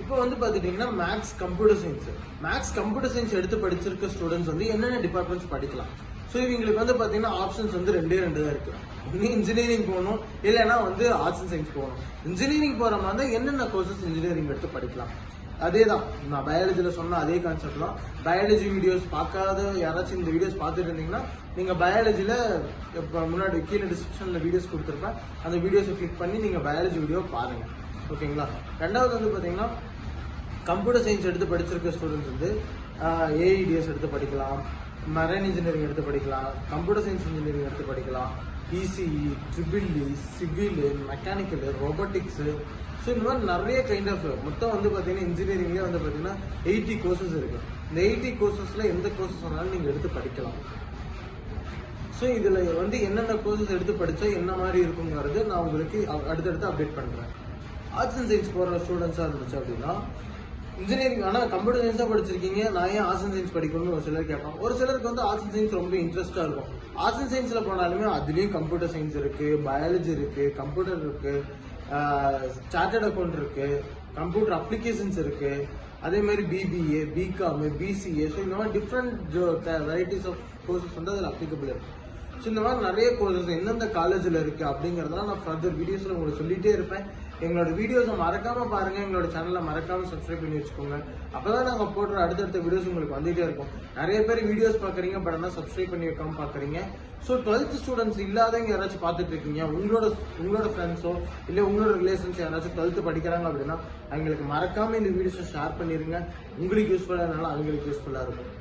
இப்போ வந்து பாத்துட்டீங்கன்னா மேக்ஸ் கம்ப்யூட்டர் சயின்ஸ் எடுத்து படிச்சிருக்க ஸ்டூடெண்ட்ஸ் வந்து என்னென்ன டிபார்ட்மெண்ட்ஸ் படிக்கலாம். ஸோ இவங்களுக்கு வந்து பாத்தீங்கன்னா ஆப்ஷன்ஸ் வந்து ரெண்டு தான் இருக்கு. ஒன்று இன்ஜினியரிங் போகணும், இல்லைன்னா வந்து ஆர்ட்ஸ் அண்ட் சயின்ஸ் போகணும். இன்ஜினியரிங் போற மாதிரி தான் என்னென்ன கோர்சஸ் இன்ஜினியரிங் எடுத்து படிக்கலாம். அதே தான் நான் பயாலஜில சொன்ன அதே கான்செப்ட் தான். பயாலஜி வீடியோஸ் பார்க்காத யாராச்சும் இந்த வீடியோஸ் பார்த்துட்டு இருந்தீங்கன்னா நீங்க பயாலஜில இப்போ முன்னாடி கீழே டிஸ்கிரிப்ஷன்ல வீடியோஸ் கொடுத்துருப்பேன், அந்த வீடியோஸை கிளிக் பண்ணி நீங்க பயாலஜி வீடியோ பாருங்க. ஓகேங்களா. ரெண்டாவது வந்து பாத்தீங்கன்னா கம்ப்யூட்டர் சயின்ஸ் எடுத்து படிச்சிருக்க ஸ்டூடெண்ட்ஸ் வந்து ஏஇடிஎஸ் எடுத்து படிக்கலாம், மரைன் இன்ஜினியரிங் எடுத்து படிக்கலாம், கம்ப்யூட்டர் சயின்ஸ் இன்ஜினியரிங் எடுத்து படிக்கலாம், ECE, triple E, civil, mechanical, robotics. So இந்த மாதிரி நிறைய கைண்ட் ஆஃப் மொத்தம் வந்து பார்த்தீங்கன்னா இன்ஜினியரிங்லேயே வந்து பார்த்தீங்கன்னா 80 கோர்சஸ் இருக்கு. இந்த 80 கோர்சஸ்ல எந்த கோர்சஸ் வேணாலும் நீங்கள் எடுத்து படிக்கலாம். ஸோ இதில் வந்து என்னென்ன கோர்சஸ் எடுத்து படித்தா என்ன மாதிரி இருக்குங்கிறது நான் உங்களுக்கு அடுத்தடுத்து அப்டேட் பண்ணுறேன். ஆர்ட்ஸ் அண்ட் சயின்ஸ் போகிற ஸ்டூடெண்ட்ஸாக இருந்துச்சு அப்படின்னா இன்ஜினியரிங் ஆனால் கம்ப்யூட்டர் சயின்ஸாக படிச்சிருக்கீங்க, நான் ஏன் ஆர்ட்ஸ் அண்ட் சயின்ஸ் படிக்கணும்னு ஒரு சிலர் கேட்பாங்க. ஒரு சிலருக்கு வந்து ஆர்ட்ஸ் அண்ட் சயின்ஸ் ரொம்ப இன்ட்ரெஸ்ட்டாக இருக்கும். ஆர்ட்ஸ் அண்ட் சயின்ஸில் போனாலுமே அதுலேயும் கம்ப்யூட்டர் சயின்ஸ் இருக்குது, பயாலஜி இருக்குது, கம்ப்யூட்டர் இருக்குது, சார்ட்டர்ட் அக்கௌண்ட் இருக்குது, கம்ப்யூட்டர் அப்ளிகேஷன்ஸ் இருக்குது, அதே மாதிரி பிபிஏ, பிகாம், பிசிஏ. ஸோ இந்த மாதிரி டிஃப்ரெண்ட் வெரைட்டிஸ் ஆஃப் கோர்சஸ் வந்து அதில் அப்ளிகபிள் இருக்குது. ஸோ இந்த மாதிரி நிறைய கோர்சஸ் எந்தெந்த காலேஜில் இருக்குது அப்படிங்கிறதெல்லாம் நான் ஃபர்தர் வீடியோஸில் உங்களுக்கு சொல்லிகிட்டே இருப்பேன். எங்களோட வீடியோஸை மறக்காமல் பாருங்கள், எங்களோட சேனலை மறக்காமல் சப்ஸ்கிரைப் பண்ணி வச்சுக்கோங்க. அப்போ தான் நாங்கள் போடுற அடுத்தடுத்த வீடியோஸ் உங்களுக்கு வந்துகிட்டே இருக்கும். நிறைய பேர் வீடியோஸ் பார்க்குறீங்க, பட் ஆனால் சப்ஸ்கிரைப் பண்ணி வைக்காமல் பார்க்குறீங்க. ஸோ 12th ஸ்டூடெண்ட்ஸ் இல்லாதவங்க யாராச்சும் பார்த்துட்டு இருக்கீங்க, உங்களோட ஃப்ரெண்ட்ஸோ இல்லை உங்களோட ரிலேஷன்ஸ் யாராச்சும் 12th படிக்கிறாங்க அப்படின்னா அவங்களுக்கு மறக்காமல் இந்த வீடியோஸை ஷேர் பண்ணிடுங்க. உங்களுக்கு யூஸ்ஃபுல்லாக இருந்தாலும் அவங்களுக்கு யூஸ்ஃபுல்லாக இருக்கும்.